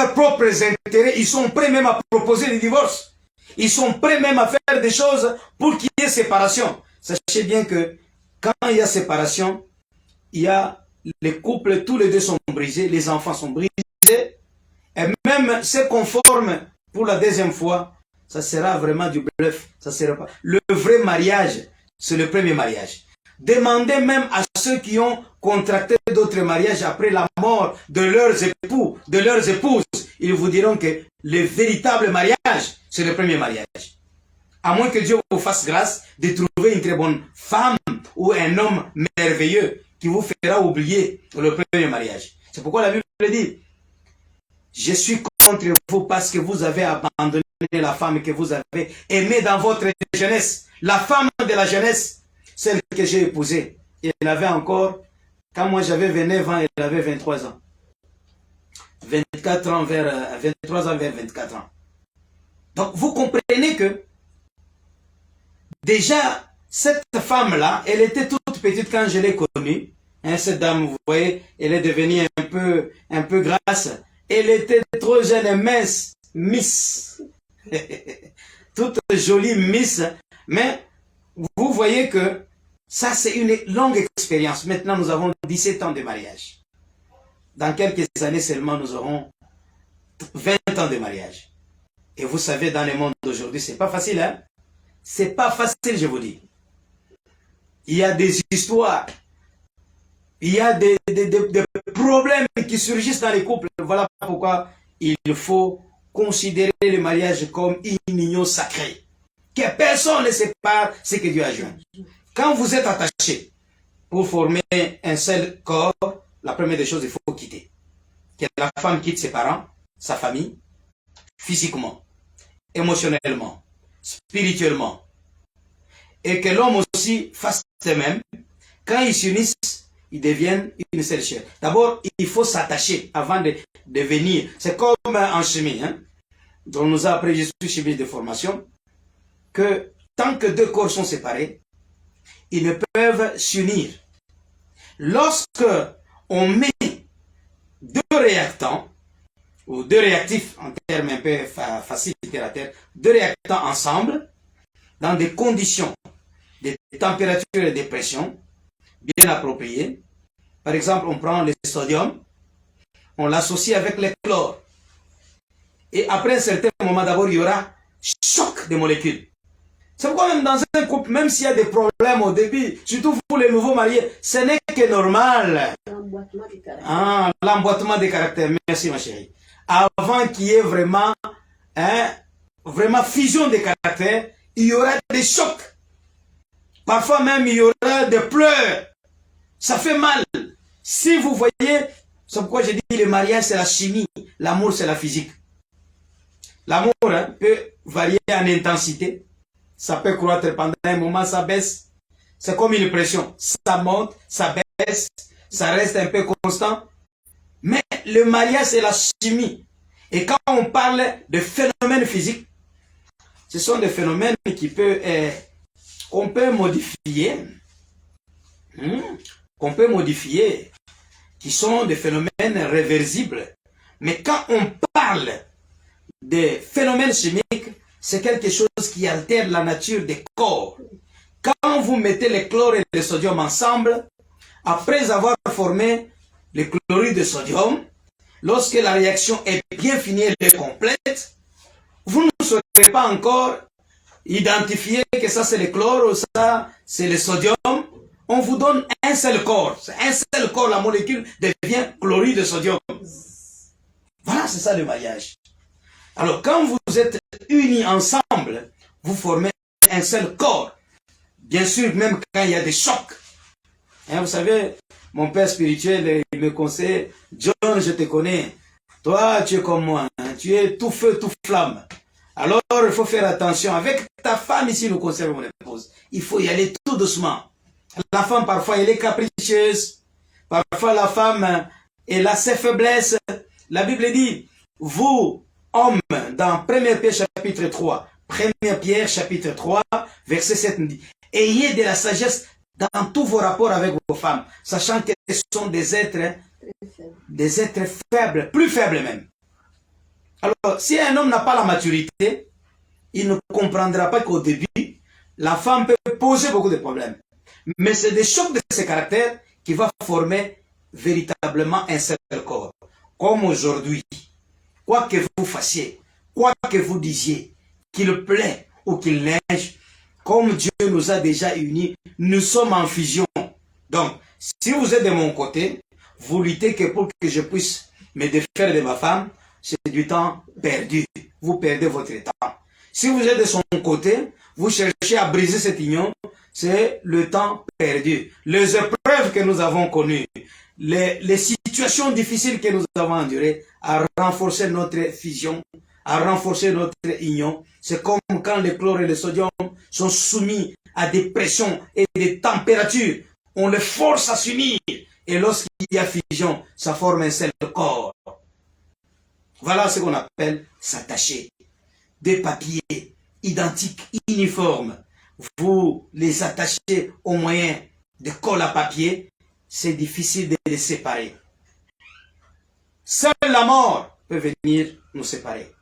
leurs propres intérêts, ils sont prêts même à proposer des divorces. Ils sont prêts même à faire des choses pour qu'il y ait séparation. Sachez bien que quand il y a séparation, il y a les couples, tous les deux sont brisés, les enfants sont brisés, et même se conforment pour la deuxième fois, ça sera vraiment du bluff. Ça sera pas. Le vrai mariage, c'est le premier mariage. Demandez même à ceux qui ont contracté d'autres mariages après la mort de leurs époux, de leurs épouses. Ils vous diront que le véritable mariage, c'est le premier mariage. À moins que Dieu vous fasse grâce de trouver une très bonne femme ou un homme merveilleux qui vous fera oublier le premier mariage. C'est pourquoi la Bible dit, je suis contre vous parce que vous avez abandonné la femme que vous avez aimée dans votre jeunesse. La femme de la jeunesse, celle que j'ai épousée. Elle avait encore, quand moi j'avais 29 ans, elle avait 23 ans. 24 ans vers 23 ans vers 24 ans. Donc vous comprenez que déjà cette femme-là, elle était toute petite quand je l'ai connue. Hein, cette dame, vous voyez, elle est devenue un peu grasse. Elle était trop jeune, mince, Miss. Toute jolie Miss. Mais vous voyez que ça, c'est une longue expérience. Maintenant, nous avons 17 ans de mariage. Dans quelques années seulement, nous aurons 20 ans de mariage. Et vous savez, dans le monde d'aujourd'hui, c'est pas facile, hein? C'est pas facile, je vous dis. Il y a des histoires. Il y a des problèmes qui surgissent dans les couples. Voilà pourquoi il faut considérer le mariage comme une union sacrée. Que personne ne sépare ce que Dieu a joint. Quand vous êtes attachés pour former un seul corps, la première des choses, il faut quitter. Que la femme quitte ses parents, sa famille, physiquement, émotionnellement, spirituellement. Et que l'homme aussi fasse de même. Quand ils s'unissent, ils deviennent une seule chair. D'abord, il faut s'attacher avant de devenir. C'est comme en chimie, hein, dont nous a appris Jésus chimiste de formation, que tant que deux corps sont séparés, ils ne peuvent s'unir. Lorsque on met deux réactants, ou deux réactifs, en termes un peu faciles, terre à terre, deux réactants ensemble, dans des conditions de température et de pression bien appropriées. Par exemple, on prend le sodium, on l'associe avec le chlore. Et après un certain moment, d'abord, il y aura choc des molécules. C'est pourquoi même dans un couple, même s'il y a des problèmes au début, surtout pour les nouveaux mariés, ce n'est que normal. L'emboîtement des caractères. Ah, l'emboîtement des caractères. Merci ma chérie. Avant qu'il y ait vraiment, vraiment fusion des caractères, il y aura des chocs. Parfois même, il y aura des pleurs. Ça fait mal. Si vous voyez, c'est pourquoi je dis le mariage c'est la chimie, l'amour c'est la physique. L'amour peut varier en intensité. Ça peut croître pendant un moment, ça baisse. C'est comme une pression. Ça monte, ça baisse, ça reste un peu constant. Mais le mariage, c'est la chimie. Et quand on parle de phénomènes physiques, ce sont des phénomènes qu'on peut modifier. Qu'on peut modifier. Qui sont des phénomènes réversibles. Mais quand on parle des phénomènes chimiques, c'est quelque chose qui altère la nature des corps. Quand vous mettez le chlore et le sodium ensemble, après avoir formé le chlorure de sodium, lorsque la réaction est bien finie et complète, vous ne saurez pas encore identifier que ça c'est le chlore ou ça c'est le sodium. On vous donne un seul corps. Un seul corps, la molécule devient chlorure de sodium. Voilà, c'est ça le mariage. Alors, quand vous êtes unis ensemble, vous formez un seul corps. Bien sûr, même quand il y a des chocs. Hein, vous savez, mon père spirituel, il me conseille, John, je te connais. Toi, tu es comme moi. Hein, tu es tout feu, tout flamme. Alors, il faut faire attention. Avec ta femme ici, nous conservons mon épouse. Il faut y aller tout doucement. La femme, parfois, elle est capricieuse. Parfois, la femme, elle a ses faiblesses. La Bible dit, vous, hommes, dans 1 Pierre chapitre 3, 1 Pierre chapitre 3, verset 7, dit, ayez de la sagesse dans tous vos rapports avec vos femmes, sachant que ce sont des êtres faibles, plus faibles même. Alors, si un homme n'a pas la maturité, il ne comprendra pas qu'au début, la femme peut poser beaucoup de problèmes. Mais c'est des chocs de ces caractères qui vont former véritablement un seul corps. Comme aujourd'hui, quoi que vous fassiez, quoi que vous disiez, qu'il plaît ou qu'il neige, comme Dieu nous a déjà unis, nous sommes en fusion. Donc, si vous êtes de mon côté, vous luttez que pour que je puisse me défaire de ma femme, c'est du temps perdu. Vous perdez votre temps. Si vous êtes de son côté, vous cherchez à briser cette union, c'est le temps perdu. Les épreuves que nous avons connues, les situations difficiles que nous avons endurées, à renforcer notre fusion, à renforcer notre union. C'est comme quand le chlore et le sodium sont soumis à des pressions et des températures. On les force à s'unir. Et lorsqu'il y a fusion, ça forme un seul corps. Voilà ce qu'on appelle s'attacher. Des papiers identiques, uniformes, vous les attachez au moyen de colle à papier, c'est difficile de les séparer. Seule la mort peut venir nous séparer.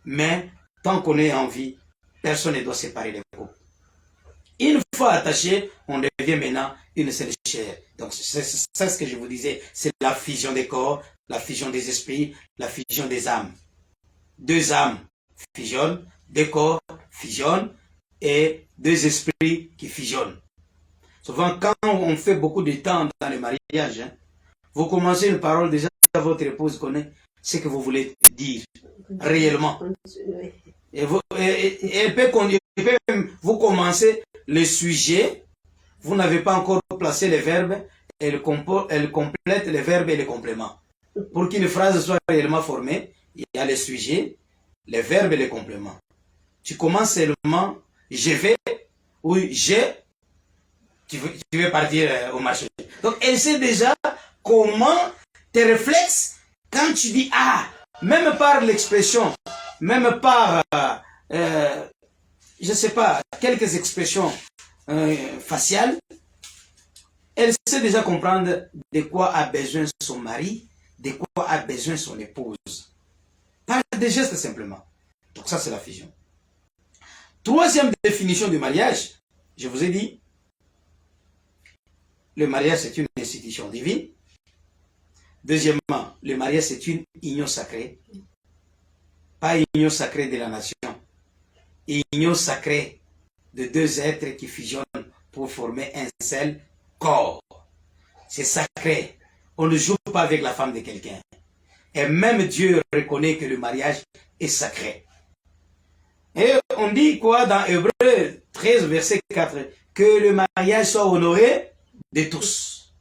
Mais tant qu'on est en vie, personne ne doit séparer les couples. Une fois attaché, on devient maintenant une seule chair. Donc c'est ce que je vous disais, c'est la fusion des corps, la fusion des esprits, la fusion des âmes. Deux âmes fusionnent, deux corps fusionnent et deux esprits qui fusionnent. Souvent, quand on fait beaucoup de temps dans le mariage, hein, vous commencez une parole, déjà votre épouse connaît ce que vous voulez dire réellement. Et elle peut même vous commencer le sujet, vous n'avez pas encore placé les verbes, elle complète les verbes et les compléments. Pour qu'une phrase soit réellement formée, il y a le sujet, les verbes et les compléments. Tu commences seulement, je vais, oui, tu veux partir au marché. Donc, elle sait déjà comment tes réflexes, quand tu dis ah, même par l'expression, même par, je ne sais pas, quelques expressions faciales, elle sait déjà comprendre de quoi a besoin son mari, de quoi a besoin son épouse. Par des gestes simplement. Donc ça, c'est la fusion. Troisième définition du mariage, je vous ai dit, le mariage c'est une institution divine. Deuxièmement, le mariage c'est une union sacrée. Pas une union sacrée de la nation. Une union sacrée de deux êtres qui fusionnent pour former un seul corps. C'est sacré. On ne joue pas avec la femme de quelqu'un. Et même Dieu reconnaît que le mariage est sacré. Et on dit quoi dans Hébreux 13, verset 4? Que le mariage soit honoré de tous.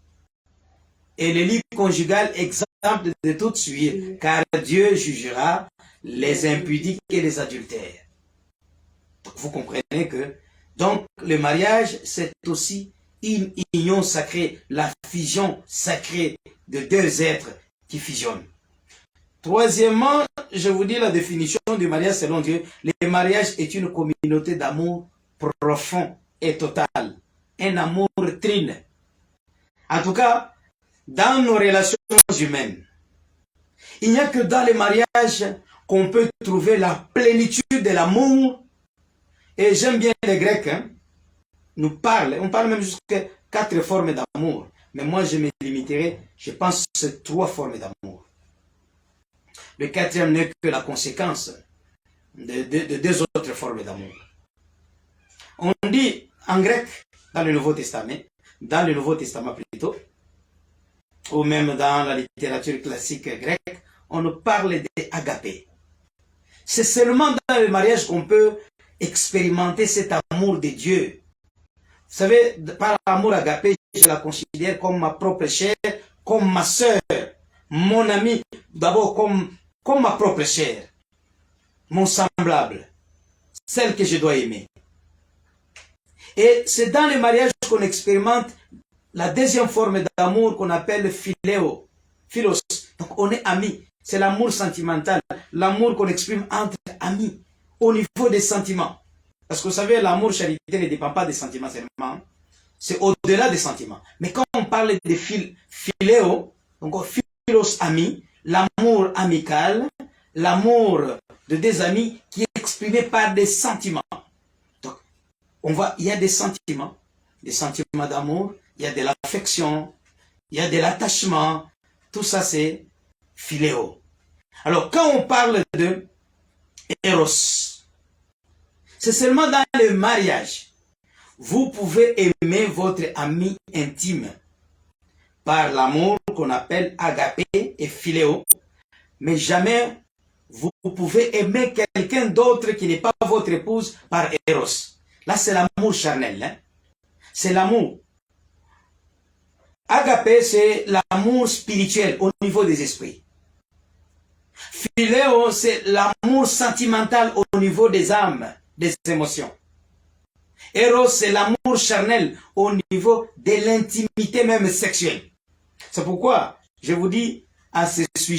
Et le lit conjugal exemple de toute suite, car Dieu jugera les impudiques et les adultères. Donc vous comprenez que donc le mariage c'est aussi une union sacrée, la fusion sacrée de deux êtres qui fusionnent. Troisièmement, je vous dis la définition du mariage selon Dieu. Le mariage est une communauté d'amour profond et total. Un amour trine. En tout cas, dans nos relations humaines, il n'y a que dans les mariages qu'on peut trouver la plénitude de l'amour. Et j'aime bien les Grecs, hein, on parle même jusqu'à 4 formes d'amour. Mais moi, je me limiterai, je pense, à 3 formes d'amour. Le 4e n'est que la conséquence de 2 autres formes d'amour. On dit en grec, dans le Nouveau Testament plutôt, ou même dans la littérature classique grecque, on nous parle d'agapé. C'est seulement dans le mariage qu'on peut expérimenter cet amour de Dieu. Vous savez, par l'amour agapé, je la considère comme ma propre chair, comme ma soeur, mon ami, d'abord comme ma propre chair, mon semblable, celle que je dois aimer. Et c'est dans le mariage qu'on expérimente la 2e forme d'amour qu'on appelle philéo, philos. Donc on est amis. C'est l'amour sentimental, l'amour qu'on exprime entre amis, au niveau des sentiments. Parce que vous savez, l'amour charité ne dépend pas des sentiments seulement, c'est au-delà des sentiments. Mais quand on parle de philéo, donc philos ami, l'amour amical, l'amour de des amis qui est exprimé par des sentiments. Donc, il y a des sentiments d'amour, il y a de l'affection, il y a de l'attachement. Tout ça, c'est philéo. Alors, quand on parle de Eros, c'est seulement dans le mariage. Vous pouvez aimer votre ami intime par l'amour qu'on appelle agapé et philéo, mais jamais vous pouvez aimer quelqu'un d'autre qui n'est pas votre épouse par Eros. Là, c'est l'amour charnel. Hein? C'est l'amour. Agapé, c'est l'amour spirituel au niveau des esprits. Philéo, c'est l'amour sentimental au niveau des âmes, des émotions. Eros, c'est l'amour charnel au niveau de l'intimité même sexuelle. C'est pourquoi je vous dis à ce sujet,